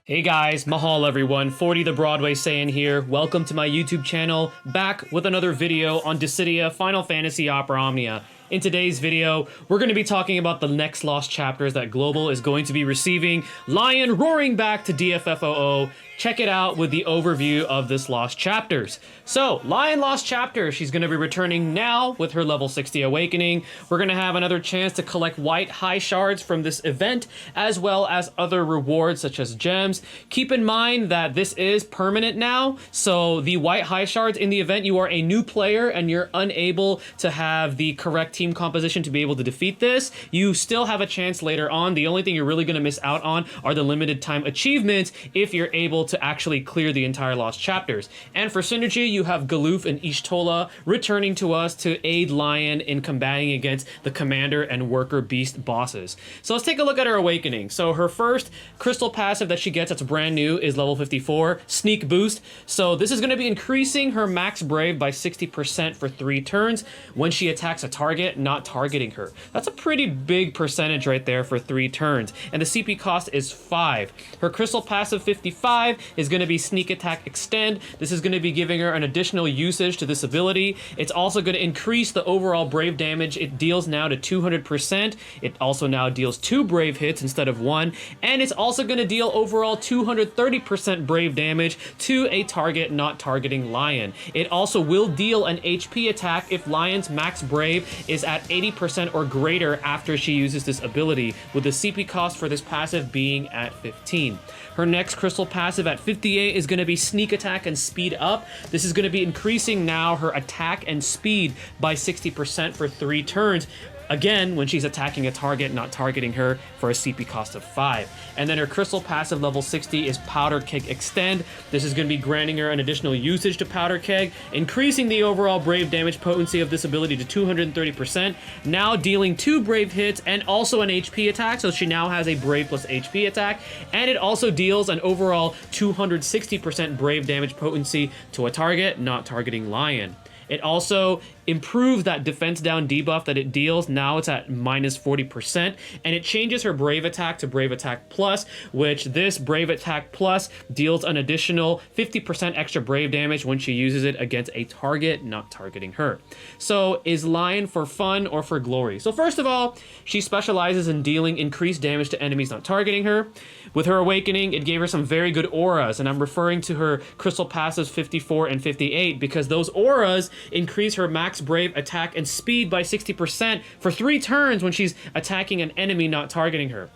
Hey guys, mahal everyone, 40 the Broadway Saiyan here. Welcome to my YouTube channel, back with another video on Dissidia Final Fantasy Opera Omnia. In today's video, we're going to be talking about the next lost chapters that Global is going to be receiving. Lion roaring back to DFFOO. Check it out with the overview of this lost chapters. So, Lion lost chapter. She's going to be returning now with her level 60 awakening. We're going to have another chance to collect white high shards from this event, as well as other rewards such as gems. Keep in mind that this is permanent now. So the white high shards in the event, you are a new player and you're unable to have the correct team composition to be able to defeat this. You still have a chance later on. The only thing you're really going to miss out on are the limited time achievements if you're able to actually clear the entire lost chapters. And for synergy, you have Galoof and Ishtola returning to us to aid Lion in combating against the commander and worker beast bosses. So let's take a look at her awakening. So her first crystal passive that she gets that's brand new is level 54, Sneak Boost. So this is going to be increasing her max brave by 60% for 3 turns when she attacks a target not targeting her. That's a pretty big percentage right there for 3 turns. And the CP cost is 5. Her crystal passive 55 is going to be Sneak Attack Extend. This is going to be giving her an additional usage to this ability. It's also going to increase the overall brave damage it deals now to 200%. It also now deals 2 brave hits instead of 1. And it's also going to deal overall 230% brave damage to a target not targeting Lion. It also will deal an HP attack if Lion's max brave is at 80% or greater after she uses this ability, with the CP cost for this passive being at 15. Her next crystal passive at 58 is going to be Sneak Attack and Speed Up. This is going to be increasing now her attack and speed by 60% for 3 turns. Again, when she's attacking a target not targeting her, for a CP cost of 5. And then her crystal passive level 60 is Powder Keg Extend. This is going to be granting her an additional usage to Powder Keg, increasing the overall brave damage potency of this ability to 230%, now dealing 2 brave hits and also an HP attack, so she now has a brave plus HP attack, and it also deals an overall 260% brave damage potency to a target not targeting Lion. It also improves that defense down debuff that it deals. Now it's at minus 40%, and it changes her Brave Attack to Brave Attack Plus, which this Brave Attack Plus deals an additional 50% extra brave damage when she uses it against a target not targeting her. So is Lion for fun or for glory? So first of all, she specializes in dealing increased damage to enemies not targeting her. With her awakening, it gave her some very good auras, and I'm referring to her crystal passives 54 and 58 because those auras increase her max brave attack and speed by 60% for 3 turns when she's attacking an enemy not targeting her.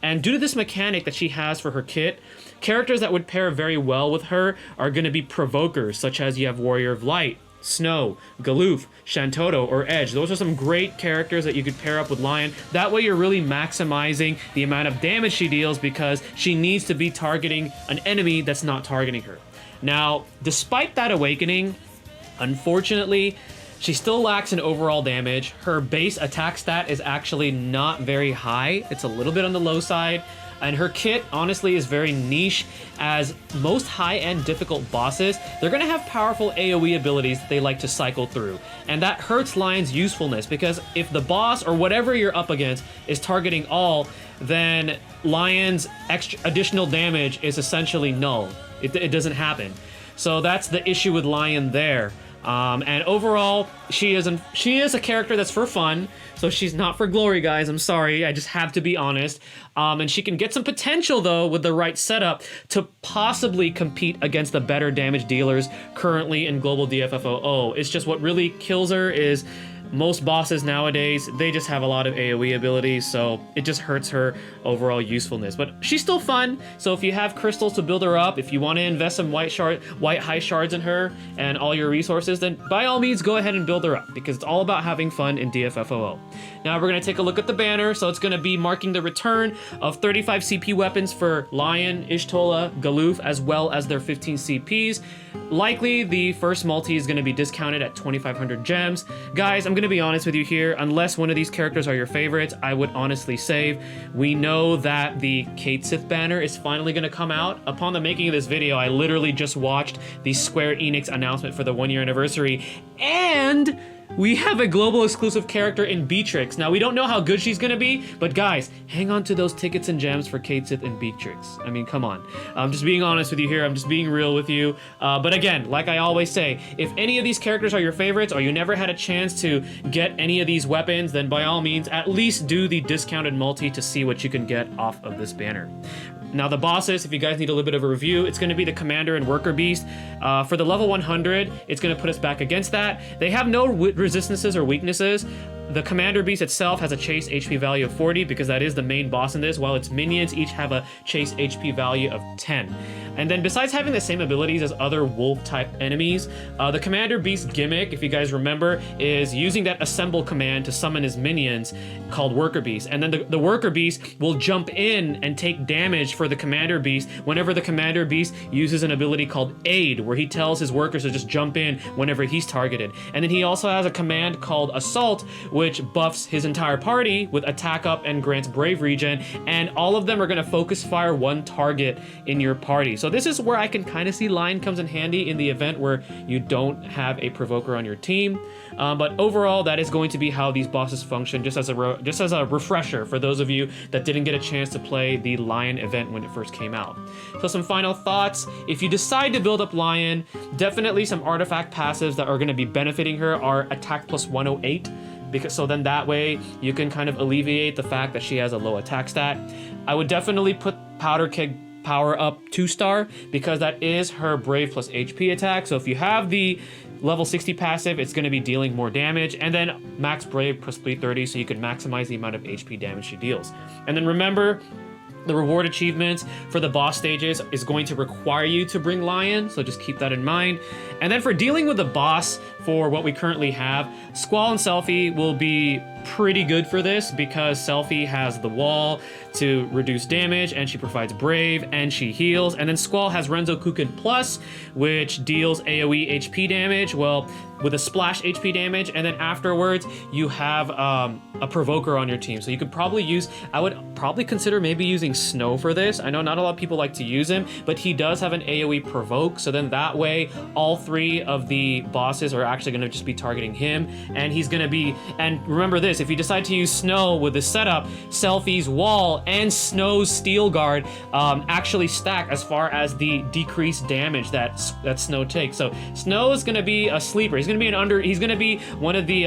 And due to this mechanic that she has for her kit, characters that would pair very well with her are going to be provokers, such as you have Warrior of Light, Snow, Galoof, Shantoto, or Edge. Those are some great characters that you could pair up with Lion. That way you're really maximizing the amount of damage she deals because she needs to be targeting an enemy that's not targeting her. Now, despite that awakening, unfortunately, she still lacks in overall damage. Her base attack stat is actually not very high. It's a little bit on the low side. And her kit, honestly, is very niche, as most high-end difficult bosses, they're going to have powerful AoE abilities that they like to cycle through. And that hurts Lion's usefulness, because if the boss or whatever you're up against is targeting all, then Lion's additional damage is essentially null. It doesn't happen. So that's the issue with Lion there. And overall, she is a character that's for fun, so she's not for glory, guys. I'm sorry, I just have to be honest. And she can get some potential, though, with the right setup to possibly compete against the better damage dealers currently in Global DFFOO. It's just what really kills her is most bosses nowadays, they just have a lot of AoE abilities, so it just hurts her overall usefulness. But she's still fun, so if you have crystals to build her up, if you want to invest some white high shards in her and all your resources, then by all means go ahead and build her up, because it's all about having fun in DFFOO. Now we're going to take a look at the banner. So it's going to be marking the return of 35 CP weapons for Lion, Ishtola, Galoof, as well as their 15 CPs. Likely the first multi is going to be discounted at 2,500 gems. Guys, I'm going to be honest with you here, unless one of these characters are your favorites, I would honestly save. We know that the Kate Sith banner is finally going to come out. Upon the making of this video, I literally just watched the Square Enix announcement for the 1-year anniversary, and we have a global exclusive character in Beatrix. Now, we don't know how good she's gonna be, but guys, hang on to those tickets and gems for Cait Sith and Beatrix. I mean, come on. I'm just being honest with you here. I'm just being real with you. But again, like I always say, if any of these characters are your favorites or you never had a chance to get any of these weapons, then by all means, at least do the discounted multi to see what you can get off of this banner. Now the bosses, if you guys need a little bit of a review, it's going to be the Commander and Worker Beast. For the level 100, it's going to put us back against that. They have no resistances or weaknesses. The Commander Beast itself has a chase HP value of 40 because that is the main boss in this, while its minions each have a chase HP value of 10. And then besides having the same abilities as other wolf-type enemies, the Commander Beast gimmick, if you guys remember, is using that assemble command to summon his minions called Worker Beast. And then the Worker Beast will jump in and take damage for the Commander Beast whenever the Commander Beast uses an ability called Aid, where he tells his workers to just jump in whenever he's targeted. And then he also has a command called Assault, which buffs his entire party with attack up and grants brave regen, and all of them are going to focus fire one target in your party. So this is where I can kind of see Lion comes in handy in the event where you don't have a provoker on your team. But overall, that is going to be how these bosses function, just as a refresher for those of you that didn't get a chance to play the Lion event when it first came out. So some final thoughts: if you decide to build up Lion, definitely some artifact passives that are going to be benefiting her are attack plus 108. So then that way you can kind of alleviate the fact that she has a low attack stat. I would definitely put Powder Keg power up 2-star because that is her Brave plus HP attack. So if you have the level 60 passive, it's going to be dealing more damage, and then max Brave plus 330 so you can maximize the amount of HP damage she deals. And then remember, the reward achievements for the boss stages is going to require you to bring Lion, so just keep that in mind. And then for dealing with the boss for what we currently have, Squall and Selfie will be pretty good for this because Selfie has the wall to reduce damage, and she provides Brave, and she heals. And then Squall has Renzo Kuken Plus, which deals AoE HP damage, well, with a splash HP damage, and then afterwards you have a provoker on your team. So you could probably use, I would probably consider maybe using Snow for this. I know not a lot of people like to use him, but he does have an AoE provoke, so then that way all three of the bosses are actually going to just be targeting him, and he's going to be, and remember this, if you decide to use Snow with this setup, Selfie's wall and Snow's steel guard actually stack as far as the decreased damage that Snow takes. So Snow is going to be a sleeper. He's going to be one of the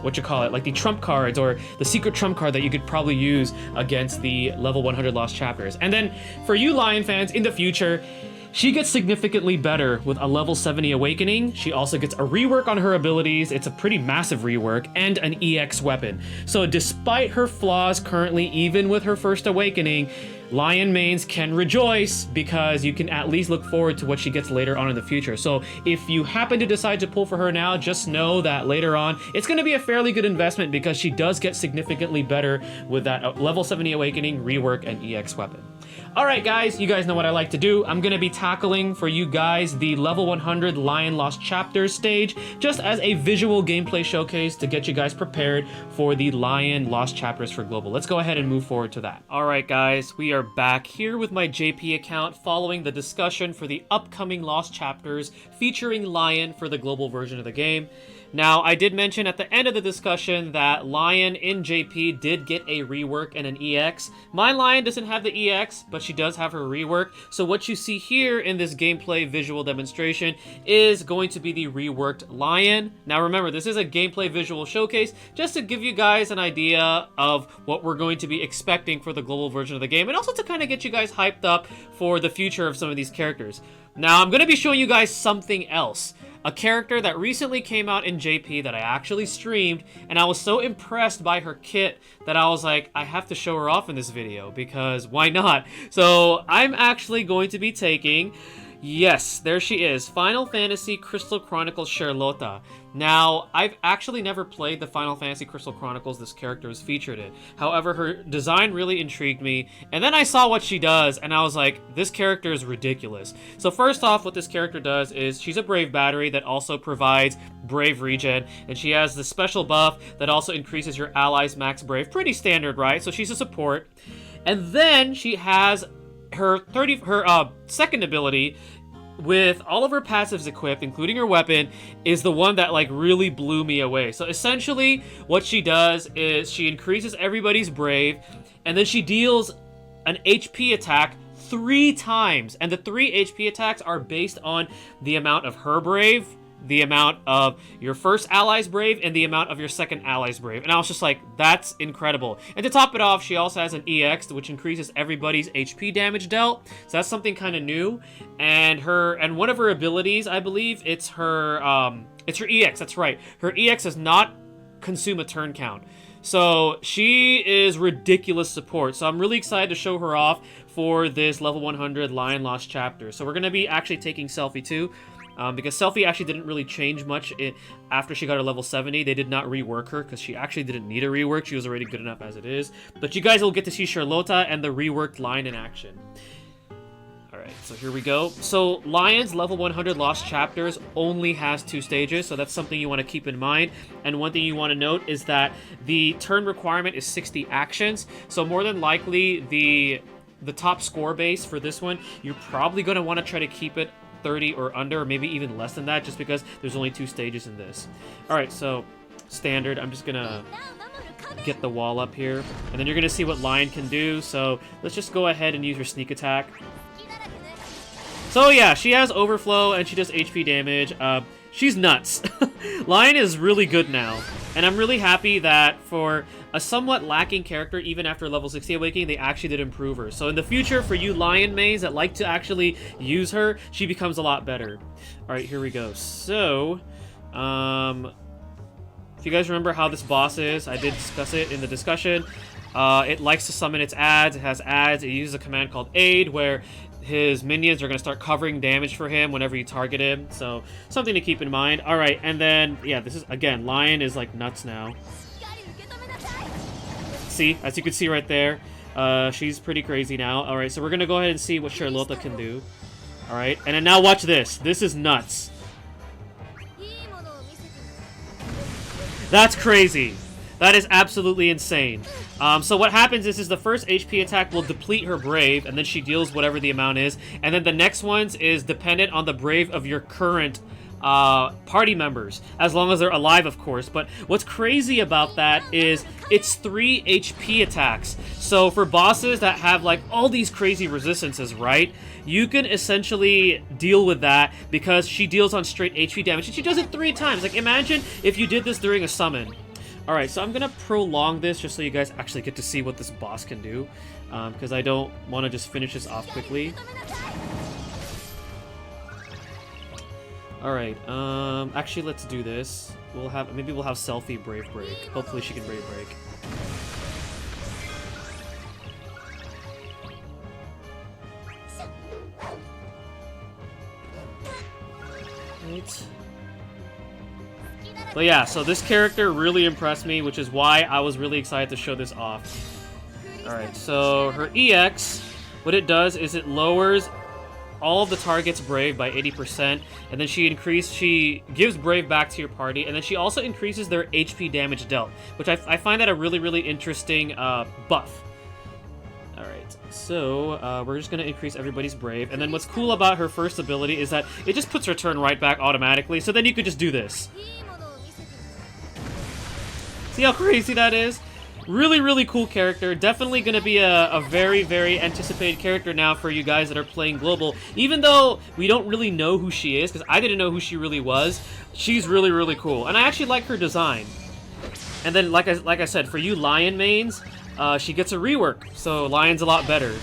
what you call it, like the trump cards or the secret trump card that you could probably use against the level 100 lost chapters. And then for you Lion fans in the future, she gets significantly better with a level 70 awakening. She also gets a rework on her abilities. It's a pretty massive rework, and an EX weapon. So despite her flaws currently, even with her first awakening, Lion mains can rejoice because you can at least look forward to what she gets later on in the future. So if you happen to decide to pull for her now, just know that later on it's going to be a fairly good investment because she does get significantly better with that level 70 awakening, rework, and EX weapon. Alright guys, you guys know what I like to do. I'm going to be tackling for you guys the level 100 Lion Lost Chapters stage just as a visual gameplay showcase to get you guys prepared for the Lion Lost Chapters for Global. Let's go ahead and move forward to that. Alright guys, we are back here with my JP account following the discussion for the upcoming Lost Chapters featuring Lion for the global version of the game. Now, I did mention at the end of the discussion that Lion in JP did get a rework and an EX. My Lion doesn't have the EX, but she does have her rework. So what you see here in this gameplay visual demonstration is going to be the reworked Lion. Now remember, this is a gameplay visual showcase just to give you guys an idea of what we're going to be expecting for the global version of the game, and also to kind of get you guys hyped up for the future of some of these characters. Now, I'm going to be showing you guys something else. A character that recently came out in JP that I actually streamed, and I was so impressed by her kit that I was like, I have to show her off in this video, because why not? So I'm actually going to be taking, yes, there she is, Final Fantasy Crystal Chronicles Charlotta. Now, I've actually never played the Final Fantasy Crystal Chronicles this character is featured in. However, her design really intrigued me, and then I saw what she does, and I was like, this character is ridiculous. So first off, what this character does is she's a Brave Battery that also provides Brave regen, and she has the special buff that also increases your allies' max Brave. Pretty standard, right? So she's a support. And then she has her second ability with all of her passives equipped, including her weapon, is the one that like really blew me away. So essentially what she does is she increases everybody's brave, and then she deals an HP attack 3 times, and the 3 HP attacks are based on the amount of her brave, the amount of your first ally's brave, and the amount of your second ally's brave. And I was just like, that's incredible. And to top it off, she also has an EX, which increases everybody's HP damage dealt. So that's something kind of new. And one of her abilities, I believe, it's her EX. That's right. Her EX does not consume a turn count. So she is ridiculous support. So I'm really excited to show her off for this level 100 Lion Lost chapter. So we're going to be actually taking Selfie too. Because Selfie actually didn't really change much after she got her level 70. They did not rework her because she actually didn't need a rework. She was already good enough as it is. But you guys will get to see Charlotta and the reworked Lion in action. Alright, so here we go. So Lion's level 100 Lost Chapters only has 2 stages, so that's something you want to keep in mind. And one thing you want to note is that the turn requirement is 60 actions. So more than likely, the top score base for this one, you're probably going to want to try to keep it 30 or under, or maybe even less than that, just because there's only 2 stages in this. Alright, so standard. I'm just gonna get the wall up here, and then you're gonna see what Lion can do. So let's just go ahead and use her sneak attack. So yeah, she has overflow and she does HP damage. She's nuts. Lion is really good now, and I'm really happy that for a somewhat lacking character, even after level 60 Awakening, they actually did improve her. So in the future, for you Lion mains that like to actually use her, she becomes a lot better. Alright, here we go. So, if you guys remember how this boss is, I did discuss it in the discussion. It likes to summon its adds. It has adds. It uses a command called Aid, where his minions are going to start covering damage for him whenever you target him. So, something to keep in mind. Alright, and then, yeah, this is, again, Lion is like nuts now. See, as you can see right there, she's pretty crazy now. Alright, so we're going to go ahead and see what Charlotta can do. Alright, and then now watch this. This is nuts. That's crazy. That is absolutely insane. So what happens is the first HP attack will deplete her brave, and then she deals whatever the amount is. And then the next ones is dependent on the brave of your current party members, as long as they're alive, of course. But what's crazy about that is it's 3 HP attacks. So for bosses that have like all these crazy resistances, right, you can essentially deal with that because she deals on straight HP damage, and she does it 3 times. Like, imagine if you did this during a summon. Alright, so I'm gonna prolong this just so you guys actually get to see what this boss can do, because I don't want to just finish this off quickly. Alright, actually let's do this. Maybe we'll have Selfie Brave Break. Hopefully she can Brave Break. Right. But yeah, so this character really impressed me, which is why I was really excited to show this off. Alright, so her EX, what it does is it lowers all of the target's brave by 80%, and then she gives brave back to your party, and then she also increases their HP damage dealt, which I find that a really, really interesting buff. Alright, so we're just going to increase everybody's brave, and then what's cool about her first ability is that it just puts her turn right back automatically, so then you could just do this. See how crazy that is? Really, really cool character. Definitely going to be a very, very anticipated character now for you guys that are playing Global. Even though we don't really know who she is, because I didn't know who she really was, she's really, really cool. And I actually like her design. And then, like I said, for you Lion mains, she gets a rework, so Lion's a lot better.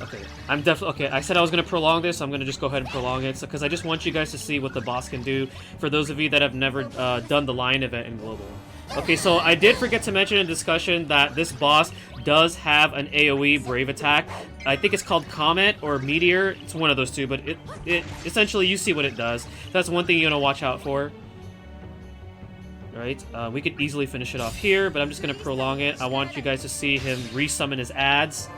Okay, okay, I said I was going to prolong this, so I'm going to just go ahead and prolong it, because I just want you guys to see what the boss can do for those of you that have never done the Lion event in Global. Okay, so I did forget to mention in discussion that this boss does have an AoE Brave attack. I think it's called Comet or Meteor. It's one of those two, but it essentially, you see what it does. That's one thing you want to watch out for. Right, we could easily finish it off here, but I'm just going to prolong it. I want you guys to see him resummon his adds.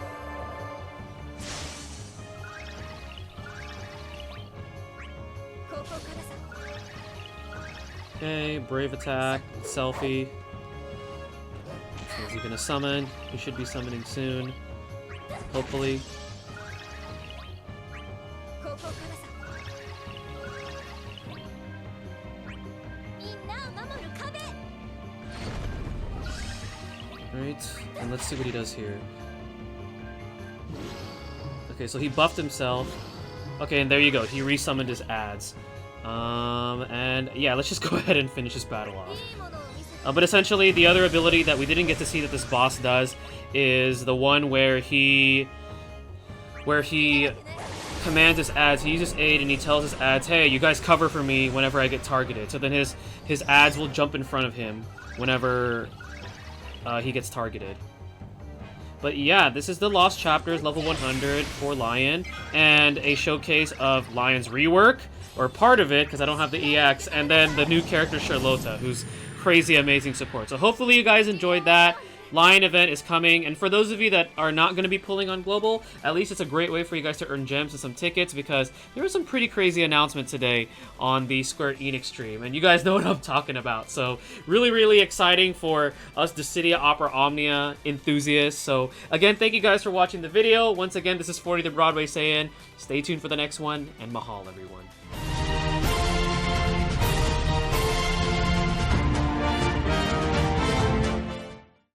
Okay, Brave attack, Selfie. So is he gonna summon? He should be summoning soon. Hopefully. Alright, and let's see what he does here. Okay, so he buffed himself. Okay, and there you go. He resummoned his ads. And yeah, let's just go ahead and finish this battle off. But essentially, the other ability that we didn't get to see that this boss does is the one where he commands his ads. He uses aid and he tells his ads, hey, you guys cover for me whenever I get targeted. So then his ads will jump in front of him whenever he gets targeted. But yeah, this is the Lost Chapters, level 100 for Lion, and a showcase of Lion's rework, or part of it, because I don't have the EX, and then the new character Charlotta, who's crazy amazing support. So hopefully you guys enjoyed that. Lion event is coming, and for those of you that are not going to be pulling on Global, at least it's a great way for you guys to earn gems and some tickets, because there was some pretty crazy announcement today on the Square Enix stream, and you guys know what I'm talking about. So really, really exciting for us Dissidia Opera Omnia enthusiasts. So again, thank you guys for watching the video. Once again, this is 40 the Broadway saying, stay tuned for the next one, and mahal everyone.